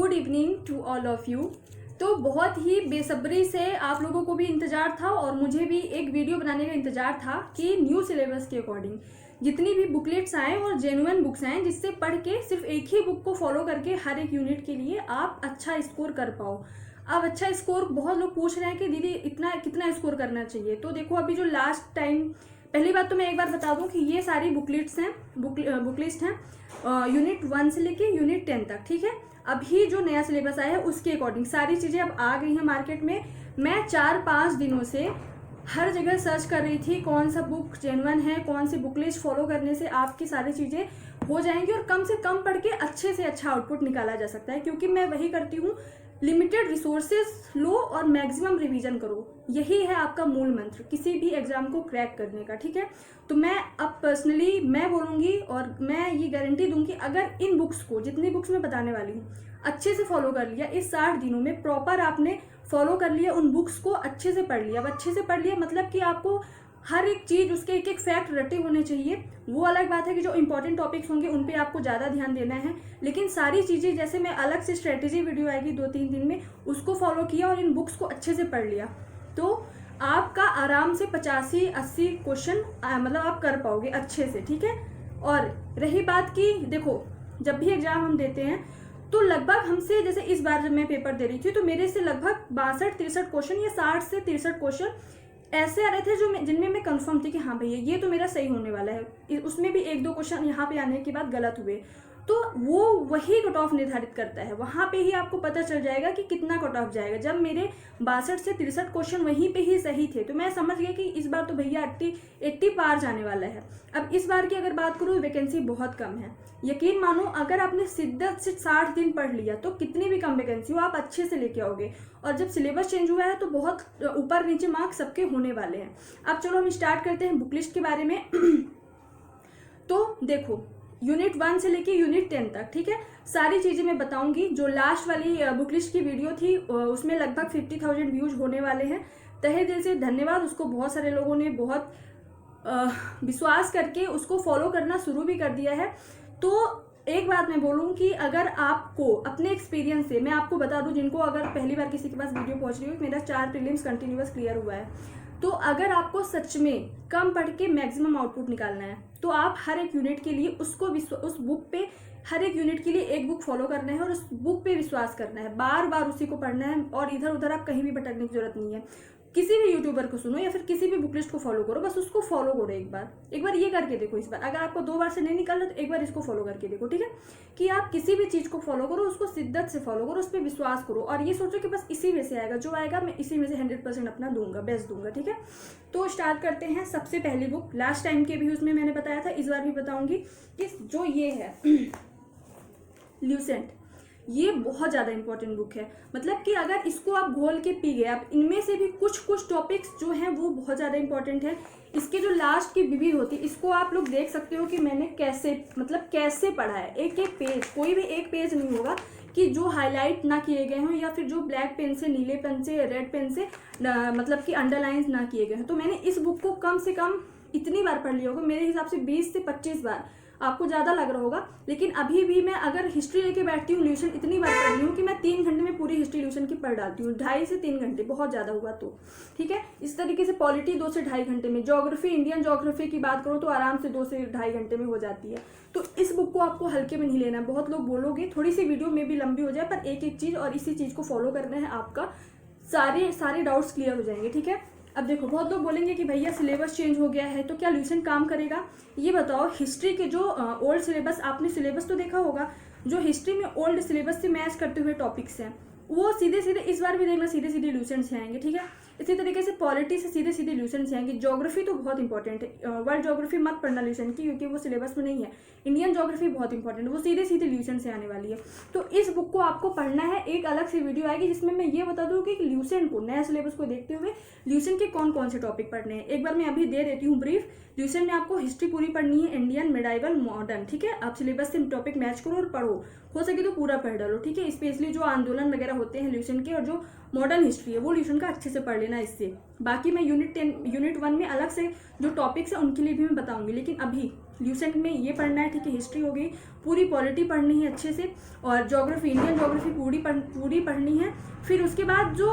Good evening to all of you. तो बहुत ही बेसब्री से आप लोगों को भी इंतज़ार था और मुझे भी एक वीडियो बनाने का इंतज़ार था कि न्यू सिलेबस के अकॉर्डिंग जितनी भी बुकलेट्स आए और जेन्युइन बुक्स आए जिससे पढ़ के सिर्फ एक ही बुक को फॉलो करके हर एक यूनिट के लिए आप अच्छा स्कोर कर पाओ। अब अच्छा स्कोर बहुत लोग पूछ रहे हैं कि दीदी इतना कितना स्कोर करना चाहिए। तो देखो अभी जो लास्ट टाइम, पहली बात तो मैं एक बार बता दूं कि ये सारी बुकलेट्स हैं, बुक लिस्ट हैं यूनिट 1 से लेके यूनिट 10 तक, ठीक है। अभी जो नया सिलेबस आया है उसके अकॉर्डिंग सारी चीज़ें अब आ गई हैं मार्केट में। मैं 4-5 दिनों से हर जगह सर्च कर रही थी कौन सा बुक जेन्युइन है, कौन सी बुक लिस्ट फॉलो करने से आपकी सारी चीज़ें हो जाएंगी और कम से कम पढ़ के अच्छे से अच्छा आउटपुट निकाला जा सकता है। क्योंकि मैं वही करती हूँ, लिमिटेड रिसोर्सेज लो और मैक्सिमम रिवीजन करो, यही है आपका मूल मंत्र किसी भी एग्जाम को क्रैक करने का, ठीक है। तो मैं अब पर्सनली मैं बोलूँगी और मैं ये गारंटी दूंगी, अगर इन बुक्स को, जितनी बुक्स मैं बताने वाली हूँ, अच्छे से फॉलो कर लिया, इस 60 दिनों में प्रॉपर आपने फॉलो कर लिया, उन बुक्स को अच्छे से पढ़ लिया। अब अच्छे से पढ़ लिया मतलब कि आपको हर एक चीज़, उसके एक एक फैक्ट रटे होने चाहिए। वो अलग बात है कि जो इंपॉर्टेंट टॉपिक्स होंगे उन पे आपको ज़्यादा ध्यान देना है, लेकिन सारी चीज़ें जैसे मैं अलग से स्ट्रेटेजी वीडियो आएगी 2-3 दिन में, उसको फॉलो किया और इन बुक्स को अच्छे से पढ़ लिया तो आपका आराम से 85-80 क्वेश्चन मतलब आप कर पाओगे अच्छे से, ठीक है। और रही बात की, देखो जब भी एग्जाम हम देते हैं तो लगभग हमसे, जैसे इस बार जब मैं पेपर दे रही थी तो मेरे से लगभग 62-63 क्वेश्चन या 60 से 63 क्वेश्चन ऐसे आ रहे थे जो जिनमें मैं कंफर्म थी कि हाँ भैया ये तो मेरा सही होने वाला है। उसमें भी 1-2 क्वेश्चन यहाँ पे आने के बाद गलत हुए, तो वो वही कट ऑफ निर्धारित करता है। वहाँ पे ही आपको पता चल जाएगा कि कितना कट ऑफ जाएगा। जब मेरे 62 से 63 क्वेश्चन वहीं पे ही सही थे तो मैं समझ गया कि इस बार तो भैया 80 पार जाने वाला है। अब इस बार की अगर बात करूँ, वैकेंसी बहुत कम है। यकीन मानो अगर आपने शिद्दत से 60 दिन पढ़ लिया तो कितनी भी कम वैकेंसी हो आप अच्छे से लेके आओगे। और जब सिलेबस चेंज हुआ है तो बहुत ऊपर नीचे मार्क्स सबके होने वाले हैं। अब चलो हम स्टार्ट करते हैं बुक लिस्ट के बारे में। तो देखो यूनिट 1 से लेके यूनिट 10 तक, ठीक है, सारी चीज़ें मैं बताऊंगी। जो लास्ट वाली बुक लिस्ट की वीडियो थी उसमें लगभग 50,000 व्यूज होने वाले हैं। तहे दिल से धन्यवाद, उसको बहुत सारे लोगों ने बहुत विश्वास करके उसको फॉलो करना शुरू भी कर दिया है। तो एक बात मैं बोलूँ कि अगर आपको अपने एक्सपीरियंस से, मैं आपको बता दूं, जिनको अगर पहली बार किसी के पास वीडियो पहुंच रही हो, मेरा 4 प्रीलिम्स कंटिन्यूअस क्लियर हुआ है, तो अगर आपको सच में कम पढ़ के मैक्सिमम आउटपुट निकालना है तो आप हर एक यूनिट के लिए उस बुक पे, हर एक यूनिट के लिए एक बुक फॉलो करना है और उस बुक पे विश्वास करना है, बार बार उसी को पढ़ना है और इधर उधर आप कहीं भी भटकने की जरूरत नहीं है। किसी भी यूट्यूबर को सुनो या फिर किसी भी बुक लिस्ट को फॉलो करो, बस उसको फॉलो करो एक बार ये करके देखो। इस बार अगर आपको 2 बार से नहीं निकल रहा तो एक बार इसको फॉलो करके देखो, ठीक है। कि आप किसी भी चीज को फॉलो करो, उसको शिद्दत से फॉलो करो, उस पर विश्वास करो और ये सोचो कि बस इसी में से आएगा, जो आएगा मैं इसी में से 100% अपना दूंगा, बेस्ट दूंगा, ठीक है। तो स्टार्ट करते हैं। सबसे पहली बुक, लास्ट टाइम के भी उसमें मैंने बताया था, इस बार भी बताऊंगी कि जो ये है ल्यूसेंट, ये बहुत ज़्यादा इंपॉर्टेंट बुक है। मतलब कि अगर इसको आप घोल के पी गए, आप इनमें से भी कुछ टॉपिक्स जो हैं वो बहुत ज़्यादा इंपॉर्टेंट है। इसके जो लास्ट की विधि होती है, इसको आप लोग देख सकते हो कि मैंने कैसे पढ़ा है। एक एक पेज, कोई भी एक पेज नहीं होगा कि जो हाईलाइट ना किए गए हों या फिर जो ब्लैक पेन से, नीले पेन से, रेड पेन से मतलब कि अंडरलाइंस ना किए गए हों। तो मैंने इस बुक को कम से कम इतनी बार पढ़ लिया होगा, मेरे हिसाब से 20 से 25 बार। आपको ज़्यादा लग रहा होगा, लेकिन अभी भी मैं अगर हिस्ट्री लेके बैठती हूँ, ल्यूशन इतनी बार पढ़ रही हूँ कि मैं 3 घंटे में पूरी हिस्ट्री ल्यूशन की पढ़ डालती हूँ। 2.5 से 3 घंटे बहुत ज़्यादा हुआ तो, ठीक है। इस तरीके से पॉलिटी 2 से 2.5 घंटे में, ज्योग्राफी, इंडियन ज्योग्राफी की बात करो तो आराम से 2 से 2.5 घंटे में हो जाती है। तो इस बुक को आपको हल्के में नहीं लेना। बहुत लोग बोलोगे थोड़ी सी वीडियो में भी लंबी हो जाए, पर एक एक चीज़ और इसी चीज़ को फॉलो करना है, आपका सारे डाउट्स क्लियर हो जाएंगे, ठीक है। अब देखो बहुत लोग बोलेंगे कि भैया सिलेबस चेंज हो गया है तो क्या ल्यूसेंट काम करेगा। ये बताओ, हिस्ट्री के जो ओल्ड सिलेबस, आपने सिलेबस तो देखा होगा, जो हिस्ट्री में ओल्ड सिलेबस से मैच करते हुए टॉपिक्स हैं वो सीधे इस बार भी देखना सीधे ल्यूसेंट से आएंगे, ठीक है। इसी तरीके से पॉलिटी से सीधे ल्यूसेंट से आएंगे। ज्योग्राफी तो बहुत इंपॉर्टेंट है, वर्ल्ड ज्योग्राफी मत पढ़ना ल्यूसेंट की, क्योंकि वो सिलेबस में नहीं है। इंडियन ज्योग्राफी बहुत इंपॉर्टेंट है, वो सीधे ल्यूसेंट से आने वाली है। तो इस बुक को आपको पढ़ना है। एक अलग से वीडियो आएगी जिसमें मैं ये बता दूँ कि ल्यूसेंट को, नया सिलेबस को देखते हुए ल्यूसेंट के कौन से टॉपिक पढ़ने हैं। एक बार मैं अभी दे देती हूँ ब्रीफ। ल्यूसेंट में आपको हिस्ट्री पूरी पढ़नी है, इंडियन, मेडाइवल, मॉडर्न, ठीक है। आप सिलेबस से टॉपिक मैच करो और पढ़ो, हो सके तो पूरा पढ़ डालो, ठीक है। स्पेशली जो आंदोलन वगैरह होते हैं ल्यूसेंट के और जो मॉडर्न हिस्ट्री है वो ल्यूसेंट का अच्छे से पढ़ लेना। लेना इससे। बाकी मैं यूनिट 1 में अलग से जो टॉपिक्स है उनके लिए भी मैं बताऊंगी, लेकिन अभी ल्यूसेंट में ये पढ़ना है, ठीक है। हिस्ट्री हो गई, पूरी पॉलिटी पढ़नी है अच्छे से, और ज्योग्राफी, इंडियन ज्योग्राफी पूरी पढ़नी है। फिर उसके बाद जो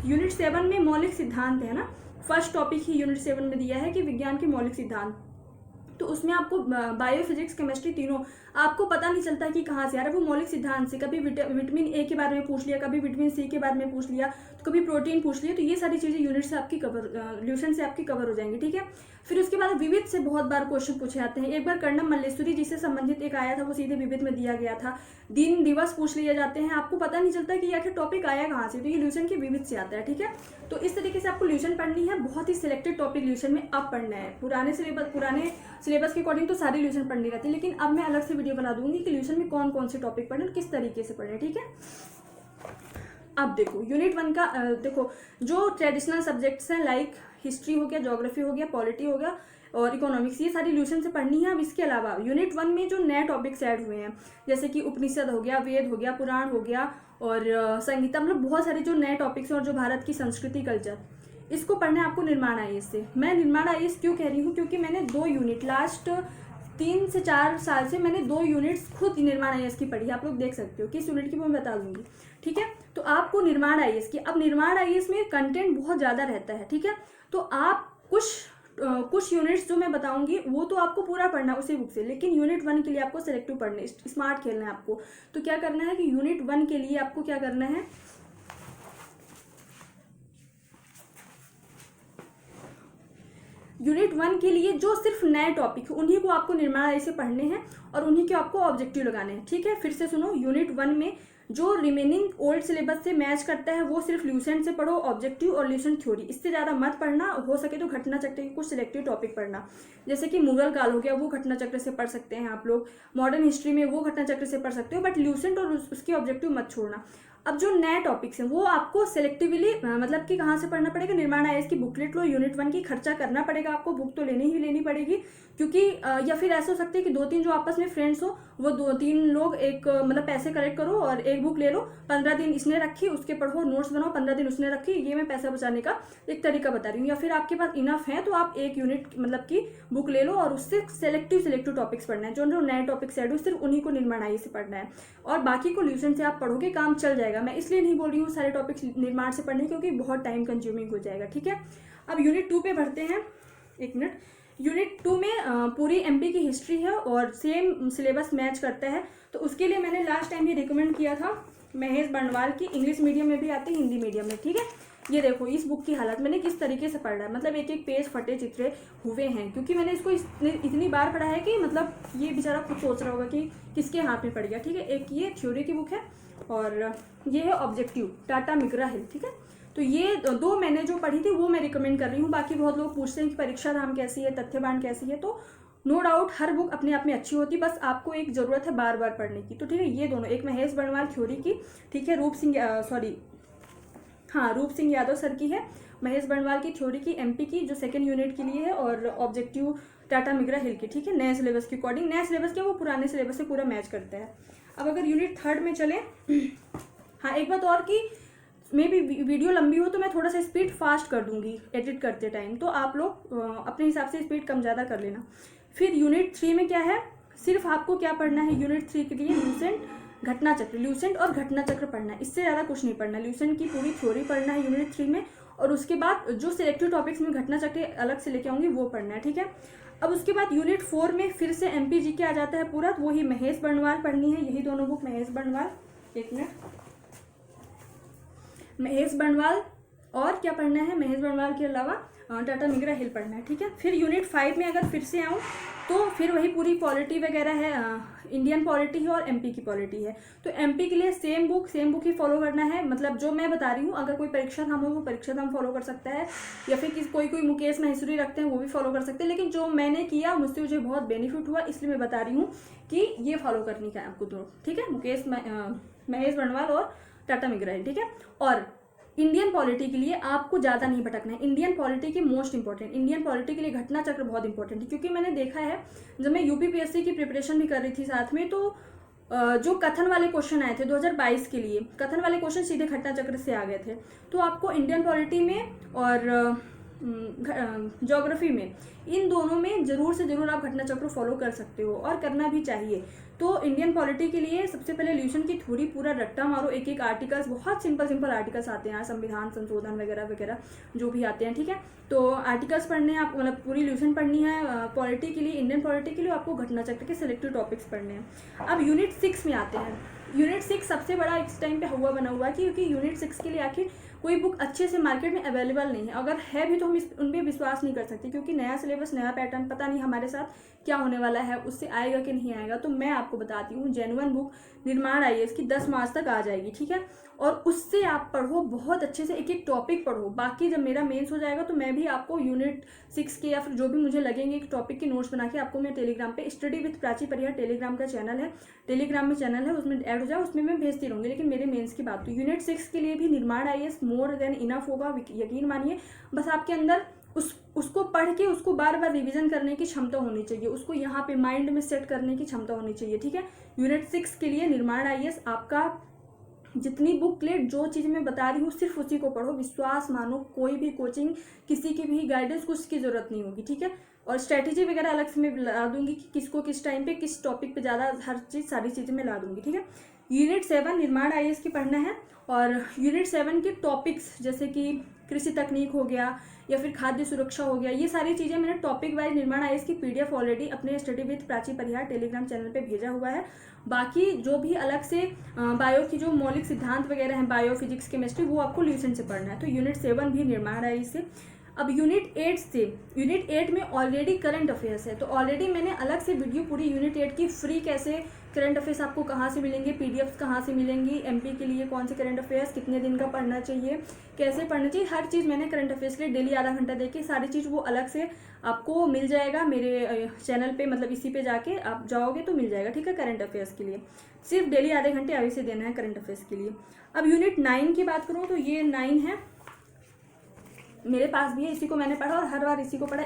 यूनिट 7 में मौलिक सिद्धांत है ना, फर्स्ट टॉपिक ही यूनिट 7 में दिया है कि विज्ञान के मौलिक सिद्धांत। तो उसमें आपको बायो, फिजिक्स, केमिस्ट्री तीनों आपको पता नहीं चलता कि कहाँ से आ रहा है वो मौलिक सिद्धांत से। कभी विटामिन ए के बारे में पूछ लिया, कभी विटामिन सी के बारे में पूछ लिया, तो कभी प्रोटीन पूछ लिया। तो ये सारी चीज़ें यूनिट से आपकी ल्यूसेंट से आपकी कवर हो जाएंगी, ठीक है। फिर उसके बाद विविध से बहुत बार क्वेश्चन पूछे जाते हैं। एक बार कर्णम मल्लेश्वरी जिससे संबंधित एक आया था, वो सीधे विविध में दिया गया था। दिन दिवस पूछ लिए जाते हैं, आपको पता नहीं चलता कि आखिर टॉपिक आया कहाँ से, तो ये ल्यूसेंट के विविध से आता है, ठीक है। तो इस तरीके से आपको ल्यूसेंट पढ़नी है, बहुत ही सिलेक्टेड टॉपिक ल्यूसेंट में अब पढ़ना है। पुराने सिलेबस के अकॉर्डिंग तो सारी ल्यूसेंट पढ़नी रहती है, लेकिन अब मैं अलग से वीडियो बना दूंगी कि ल्यूसेंट में कौन कौन से टॉपिक पढ़े और किस तरीके से पढ़े, ठीक है। अब देखो यूनिट 1 का देखो जो ट्रेडिशनल सब्जेक्ट्स हैं लाइक हिस्ट्री हो गया, ज्योग्राफी हो गया, पॉलिटी हो गया और इकोनॉमिक्स, ये सारी ल्यूसेंट से पढ़नी है। अब इसके अलावा यूनिट 1 में जो नए टॉपिक्स ऐड हुए हैं, जैसे कि उपनिषद हो गया, वेद हो गया, पुराण हो गया और संगीता, मतलब बहुत सारे जो नए टॉपिक्स हैं और जो भारत की संस्कृति कल्चर, इसको पढ़ना है आपको निर्माण आईएएस से। मैं निर्माण आईएएस क्यों कह रही हूँ, क्योंकि मैंने 2 यूनिट लास्ट 3 से 4 साल से मैंने 2 यूनिट्स खुद निर्माण आईएएस की पढ़ी है। आप लोग देख सकते हो किस यूनिट की वो मैं बता दूंगी, ठीक है। तो आपको निर्माण आईएएस की, अब निर्माण आईएएस में कंटेंट बहुत ज़्यादा रहता है, ठीक है। तो आप कुछ यूनिट्स जो मैं बताऊंगी वो तो आपको पूरा पढ़ना है उसी बुक से, लेकिन यूनिट 1 के लिए आपको सेलेक्टिव पढ़ना, स्मार्ट खेलना है आपको। तो क्या करना है कि यूनिट 1 के लिए आपको क्या करना है, यूनिट 1 के लिए जो सिर्फ नए टॉपिक है उन्हीं को आपको निर्माण आईएएस से पढ़ने हैं और उन्हीं के आपको ऑब्जेक्टिव लगाने हैं, ठीक है। फिर से सुनो, यूनिट 1 में जो रिमेनिंग ओल्ड सिलेबस से मैच करता है वो सिर्फ ल्यूसेंट से पढ़ो, ऑब्जेक्टिव और ल्यूसेंट थ्योरी, इससे ज़्यादा मत पढ़ना। हो सके तो घटना चक्र के कुछ सिलेक्टिव टॉपिक पढ़ना, जैसे कि मुगल काल हो गया, वो घटना चक्र से पढ़ सकते हैं आप लोग। मॉडर्न हिस्ट्री में वो घटना चक्र से पढ़ सकते हो, बट ल्यूसेंट और उसके ऑब्जेक्टिव मत छोड़ना। अब जो नए टॉपिक्स हैं वो आपको सेलेक्टिवली मतलब कि कहाँ से पढ़ना पड़ेगा, निर्माण आईएएस की बुकलेट लो, यूनिट 1 की, खर्चा करना पड़ेगा आपको, बुक तो लेनी पड़ेगी, क्योंकि या फिर ऐसा हो सकता है कि 2-3 जो आपस में फ्रेंड्स हो वो 2-3 लोग एक मतलब पैसे कलेक्ट करो और एक बुक ले लो, 15 दिन इसने रखी उसके पढ़ो, नोट्स बनाओ, 15 दिन उसने रखी। ये मैं पैसा बचाने का एक तरीका बता रही हूँ। या फिर आपके पास इनफ है तो आप एक यूनिट मतलब की बुक ले लो और उससे सेलेक्टिव टॉपिक्स पढ़ना है, जो नए टॉपिक्स ऐड हो सिर्फ उन्हीं को निर्माण आईएएस से पढ़ना है, और बाकी को ल्यूसेंट से आप पढ़ोगे, काम चल जाएगा। मैं इसलिए नहीं बोल रही हूँ सारे टॉपिक्स निर्माण से पढ़ने, क्योंकि बहुत टाइम कंज्यूमिंग हो जाएगा, ठीक है। अब यूनिट 2 पे बढ़ते हैं, 1 मिनट। यूनिट 2 में पूरी एमपी की हिस्ट्री है और सेम सिलेबस मैच करता है, तो उसके लिए मैंने लास्ट टाइम ये रिकमेंड किया था महेश बंडवाल की, इंग्लिश मीडियम में भी आती है, हिंदी मीडियम में, ठीक है। ये देखो इस बुक की हालत मैंने किस तरीके से पढ़ा है, मतलब एक एक पेज फटे चित्रे हुए हैं, क्योंकि मैंने इसको इतनी बार पढ़ा है कि मतलब ये बेचारा खुद सोच रहा होगा कि किसके हाथ में पड़ गया, ठीक है। एक ये थ्योरी की बुक है और ये है ऑब्जेक्टिव, टाटा मिग्रा हिल, ठीक है। तो ये 2 मैंने जो पढ़ी थी वो मैं रिकमेंड कर रही हूँ। बाकी बहुत लोग पूछते हैं कि परीक्षा धाम कैसी है, तथ्यवान कैसी है, तो नो डाउट हर बुक अपने आप में अच्छी होती है, बस आपको एक ज़रूरत है बार बार पढ़ने की, तो ठीक है। ये दोनों, एक महेश बंडवाल थ्योरी की, ठीक है, रूप सिंह यादव सर की है, महेश बंडवाल की थ्योरी की एमपी की जो 2nd यूनिट के लिए है, और ऑब्जेक्टिव टाटा मिग्रा हिल की, ठीक है, नए सिलेबस के अकॉर्डिंग। नए सिलेबस क्या, वो पुराने सिलेबस से पूरा मैच करता है। अब अगर यूनिट 3 में चले, हाँ एक बात और कि मे भी वीडियो लंबी हो तो मैं थोड़ा सा स्पीड फास्ट कर दूंगी एडिट करते टाइम, तो आप लोग अपने हिसाब से स्पीड कम ज़्यादा कर लेना। फिर यूनिट 3 में क्या है, सिर्फ आपको क्या पढ़ना है यूनिट 3 के लिए, ल्यूसेंट और घटना चक्र पढ़ना है, इससे ज़्यादा कुछ नहीं पढ़ना। ल्यूसेंट की पूरी थ्योरी पढ़ना है यूनिट 3 में, और उसके बाद जो सिलेक्टिव टॉपिक्स में घटना चक्र अलग से लेके आऊँगी वो पढ़ना है, ठीक है। अब उसके बाद यूनिट 4 में फिर से एमपी के आ जाता है पूरा, तो वही महेश बंडवाल पढ़नी है, यही दोनों बुक महेश बंडवाल, 1 मिनट, महेश बंडवाल और क्या पढ़ना है, महेश बंडवाल के अलावा टाटा मिग्रा हिल पढ़ना है, ठीक है। फिर यूनिट 5 में अगर फिर से आऊँ तो फिर वही पूरी पॉलिटी वगैरह है, इंडियन पॉलिटी है और एमपी की पॉलिटी है। तो एमपी के लिए सेम बुक ही फॉलो करना है, मतलब जो मैं बता रही हूँ। अगर कोई परीक्षा धाम हो वो परीक्षा धाम फॉलो कर सकता है, या फिर कोई मुकेश महेश्वरी रखते हैं वो भी फॉलो कर सकते हैं, लेकिन जो मैंने किया मुझसे मुझे बहुत बेनिफिट हुआ, इसलिए मैं बता रही हूँ कि ये फॉलो करनी का आपको दो, ठीक है, महेश बंडवाल और टाटा मिग्रा हिल, ठीक है। और इंडियन पॉलिटी के लिए आपको ज़्यादा नहीं भटकना है, इंडियन पॉलिटी की मोस्ट इंपॉर्टेंट, इंडियन पॉलिटी के लिए घटना चक्र बहुत इंपॉर्टेंट है, क्योंकि मैंने देखा है जब मैं यूपीपीएससी की प्रिपरेशन भी कर रही थी साथ में, तो जो कथन वाले क्वेश्चन आए थे 2022 के लिए, कथन वाले क्वेश्चन सीधे घटना चक्र से आ गए थे। तो आपको इंडियन पॉलिटी में और ज्योग्राफी में, इन दोनों में ज़रूर से ज़रूर आप घटना चक्र फॉलो कर सकते हो और करना भी चाहिए। तो इंडियन पॉलिटी के लिए सबसे पहले ल्यूशन की थ्योरी पूरा रट्टा मारो, एक एक आर्टिकल्स, बहुत सिंपल आर्टिकल्स आते हैं, संविधान संशोधन वगैरह वगैरह जो भी आते हैं, ठीक है। तो आर्टिकल्स पढ़ने हैं आप, मतलब पूरी ल्यूशन पढ़नी है पॉलिटी के लिए, इंडियन पॉलिटी के लिए आपको घटना चक्र के सिलेक्टिव टॉपिक्स पढ़ने हैं। अब यूनिट 6 में आते हैं। यूनिट 6 सबसे बड़ा इस टाइम पे हुआ बना हुआ है, क्योंकि यूनिट 6 के लिए आखिर कोई बुक अच्छे से मार्केट में अवेलेबल नहीं है। अगर है भी तो हम उन पर विश्वास नहीं कर सकते, क्योंकि नया सिलेबस, नया पैटर्न, पता नहीं हमारे साथ क्या होने वाला है, उससे आएगा कि नहीं आएगा। तो मैं आपको बताती हूँ, जेन्युइन बुक निर्माण आईएएस की 10 मार्च तक आ जाएगी, ठीक है। और उससे आप पढ़ो बहुत अच्छे से, एक एक टॉपिक पढ़ो। बाकी जब मेरा मेंस हो जाएगा तो मैं भी आपको यूनिट 6 के या फिर जो भी मुझे लगेंगे एक टॉपिक के नोट्स बना के आपको मैं टेलीग्राम पे, study with Prachi Parihar Telegram का चैनल है, टेलीग्राम में चैनल है, उसमें ऐड हो जाए, उसमें मैं भेजती रहूँगी। लेकिन मेरे मेंस की बात, तो यूनिट 6 के लिए भी निर्माण आईएएस मोर देन इनफ होगा, यकीन मानिए। बस आपके अंदर उसको पढ़ के उसको बार बार रिवीजन करने की क्षमता होनी चाहिए, उसको यहाँ पे माइंड में सेट करने की क्षमता होनी चाहिए, ठीक है। यूनिट 6 के लिए निर्माण आईएएस आपका, जितनी बुकलेट जो चीज़ मैं बता रही हूँ सिर्फ उसी को पढ़ो, विश्वास मानो, कोई भी कोचिंग, किसी की भी गाइडेंस, कुछ की ज़रूरत नहीं होगी, ठीक है। और स्ट्रैटेजी वगैरह अलग से मैं ला दूंगी कि किसको किस टाइम पे किस टॉपिक पे ज़्यादा, हर चीज़, सारी चीज़ें मैं ला दूंगी, ठीक है। यूनिट 7 निर्माण आईएएस की पढ़ना है, और यूनिट 7 के टॉपिक्स जैसे कि कृषि तकनीक हो गया या फिर खाद्य सुरक्षा हो गया, ये सारी चीज़ें मैंने टॉपिक वाइज निर्माण आईएएस की पीडीएफ ऑलरेडी अपने study with Prachi Parihar Telegram channel पे भेजा हुआ है। बाकी जो भी अलग से बायो की जो मौलिक सिद्धांत वगैरह हैं, बायो, फिजिक्स, केमिस्ट्री, वो आपको ल्यूशन से पढ़ना है। तो यूनिट 7 भी निर्माण आईएएस से। अब यूनिट 8 से, यूनिट 8 में ऑलरेडी करंट अफेयर्स है, तो ऑलरेडी मैंने अलग से वीडियो पूरी यूनिट 8 की फ्री, कैसे करंट अफेयर्स आपको कहाँ से मिलेंगे, पीडीएफ्स कहाँ से मिलेंगी, एमपी के लिए कौन से करंट अफेयर्स, कितने दिन का पढ़ना चाहिए, कैसे पढ़ना चाहिए, हर चीज़ मैंने करंट अफेयर्स के लिए डेली आधा घंटा देके सारी चीज़ वो अलग से आपको मिल जाएगा मेरे चैनल पे, मतलब इसी पे जाके आप जाओगे तो मिल जाएगा, ठीक है। करंट अफेयर्स के लिए सिर्फ डेली आधे घंटे अभी से देना है करंट अफेयर्स के लिए। अब यूनिट 9 की बात करूँ तो ये 9 है, मेरे पास भी है, इसी को मैंने पढ़ा और हर बार इसी को पढ़ा।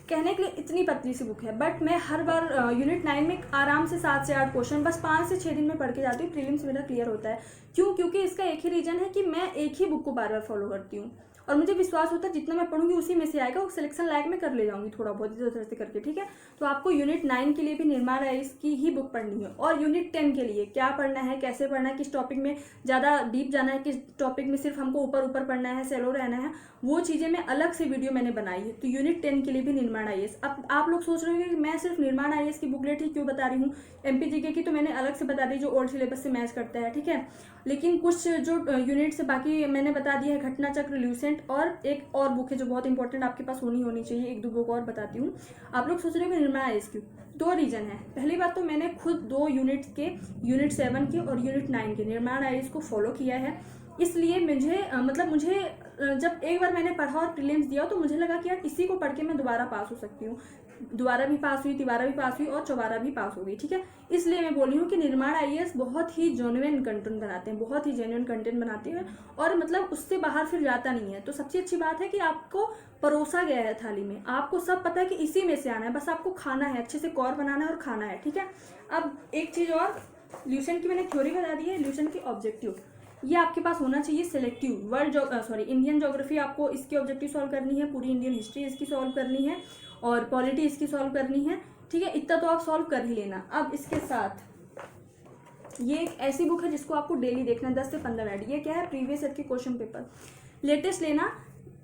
कहने के लिए इतनी पतली सी बुक है, बट मैं हर बार यूनिट 9 में आराम से 7 से 8 क्वेश्चन बस 5 से 6 दिन में पढ़ के जाती हूँ, प्रीलिम्स मेरा क्लियर होता है। क्यों? क्योंकि इसका एक ही रीजन है कि मैं एक ही बुक को बार बार फॉलो करती हूँ, और मुझे विश्वास होता है जितना मैं पढ़ूंगी उसी में से आएगा, वो सिलेक्शन लायक में कर ले जाऊंगी थोड़ा बहुत इधर उधर से करके, ठीक है। तो आपको यूनिट 9 के लिए भी निर्माण आईएएस की ही बुक पढ़नी है। और यूनिट 10 के लिए क्या पढ़ना है, कैसे पढ़ना है, किस टॉपिक में ज़्यादा डीप जाना है, किस टॉपिक में सिर्फ हमको ऊपर ऊपर पढ़ना है, सेलो रहना है, वो चीज़ें मैं अलग से वीडियो मैंने बनाई है। तो यूनिट 10 के लिए भी निर्माण आईएएस। अब आप लोग सोच रहे होंगे कि मैं सिर्फ निर्माण आईएएस की बुकलेट ही क्यों बता रही हूँ, एमपीजीके की तो मैंने अलग से बता दी जो ओल्ड सिलेबस से मैच करता है, ठीक है। लेकिन कुछ जो यूनिट से बाकी मैंने बता दिया है, घटना चक्र, ल्यूसेंट, और एक और बुक है जो बहुत इंपॉर्टेंट आपके पास होनी चाहिए, एक दो बुक और बताती हूँ। आप लोग सोच रहे हो निर्माण आईएएस की, 2 रीजन है। पहली बात तो मैंने खुद 2 यूनिट्स के, यूनिट 7 के और यूनिट 9 के निर्माण आईएएस को फॉलो किया है, इसलिए मुझे जब एक बार मैंने पढ़ा और प्रीलिम्स दिया तो मुझे लगा कि यार इसी को पढ़ के मैं दोबारा पास हो सकती हूँ। दोबारा भी पास हुई, तिबारा भी पास हुई और चौबारा भी पास हो गई, ठीक है। इसलिए मैं बोल रही हूँ कि निर्माण आईएएस बहुत ही जेन्युइन कंटेंट बनाते हैं, बहुत ही जेन्युइन कंटेंट बनाते हैं, और मतलब उससे बाहर फिर जाता नहीं है। तो सबसे अच्छी बात है कि आपको परोसा गया है थाली में, आपको सब पता है कि इसी में से आना है, बस आपको खाना है, अच्छे से कौर बनाना है और खाना है, ठीक है। अब एक चीज़ और, ल्यूसेंट की मैंने थ्योरी बता दी है, ल्यूसेंट की ऑब्जेक्टिव ये आपके पास होना चाहिए सिलेक्टिव। इंडियन ज्योग्राफी आपको इसकी ऑब्जेक्टिव सॉल्व करनी है, पूरी इंडियन हिस्ट्री इसकी सॉल्व करनी है, और पॉलिटी इसकी सॉल्व करनी है, ठीक है। इतना तो आप सॉल्व कर ही लेना। अब इसके साथ ये एक ऐसी बुक है जिसको आपको डेली देखना है, 10 से 15 मिनट। ये क्या है, प्रीवियस ईयर के क्वेश्चन पेपर लेटेस्ट लेना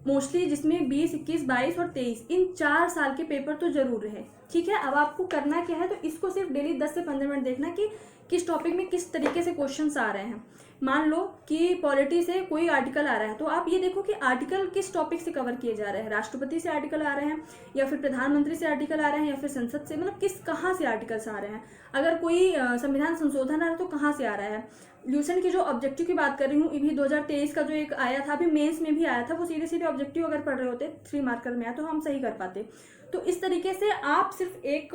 मोस्टली, जिसमें 20, 21, 22 और 23 इन 4 साल के पेपर तो जरूर रहे, ठीक है। अब आपको करना क्या है, तो इसको सिर्फ डेली 10 से 15 मिनट देखना कि किस टॉपिक में किस तरीके से क्वेश्चंस आ रहे हैं। मान लो कि पॉलिटी से कोई आर्टिकल आ रहा है, तो आप ये देखो कि आर्टिकल किस टॉपिक से कवर किए जा रहे हैं, राष्ट्रपति से आर्टिकल आ रहे हैं या फिर प्रधानमंत्री से आर्टिकल आ रहे हैं या फिर संसद से, मतलब कहाँ से आर्टिकल्स आ रहे हैं। अगर कोई संविधान संशोधन आ रहा है तो कहाँ से आ रहा है। ल्यूसेंट की जो ऑब्जेक्टिव की बात कर रही हूँ, अभी 2023 का जो एक आया था, अभी मेंस में भी आया था, वो सीधे सीधे ऑब्जेक्टिव अगर पढ़ रहे होते 3 मार्कर में आया तो हम सही कर पाते। तो इस तरीके से आप सिर्फ एक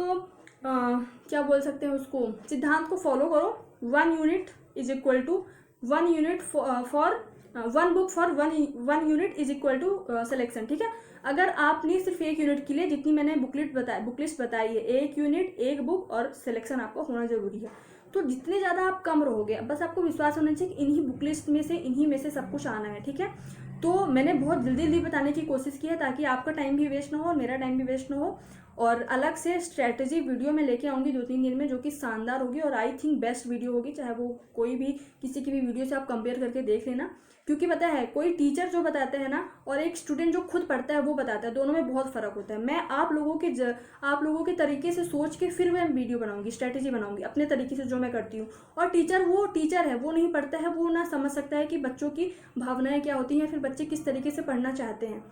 क्या बोल सकते हैं उसको, सिद्धांत को फॉलो करो। 1 unit is equal to 1 unit for 1 book for 1 unit is equal to selection, ठीक है। अगर आपने सिर्फ 1 यूनिट के लिए, जितनी मैंने बुकलिस्ट बताई है, 1 यूनिट 1 बुक और सिलेक्शन आपको होना जरूरी है। तो जितने ज़्यादा आप कम रहोगे, बस आपको विश्वास होना चाहिए कि इन्हीं बुक लिस्ट में से, इन्हीं में से सब कुछ आना है, ठीक है। तो मैंने बहुत जल्दी बताने की कोशिश की है ताकि आपका टाइम भी वेस्ट ना हो और मेरा टाइम भी वेस्ट ना हो। और अलग से स्ट्रैटेजी वीडियो में लेके आऊँगी 2-3 दिन में, जो कि शानदार होगी और आई थिंक बेस्ट वीडियो होगी, चाहे वो कोई भी किसी की भी वीडियो से आप कंपेयर करके देख लेना। क्योंकि पता है, कोई टीचर जो बताते हैं ना और एक स्टूडेंट जो खुद पढ़ता है वो बताता है, दोनों में बहुत फ़र्क होता है। मैं आप लोगों के तरीके से सोच के फिर मैं वीडियो बनाऊंगी, स्ट्रैटेजी बनाऊंगी अपने तरीके से जो मैं करती हूँ। और टीचर वो टीचर है, वो नहीं पढ़ता है, वो ना समझ सकता है कि बच्चों की भावनाएं क्या होती हैं, फिर बच्चे किस तरीके से पढ़ना चाहते हैं,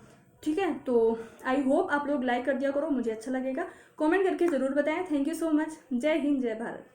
ठीक है। तो आई होप आप लोग लाइक कर दिया करो, मुझे अच्छा लगेगा। कमेंट करके ज़रूर बताएं। Thank you so much. जय हिंद, जय भारत।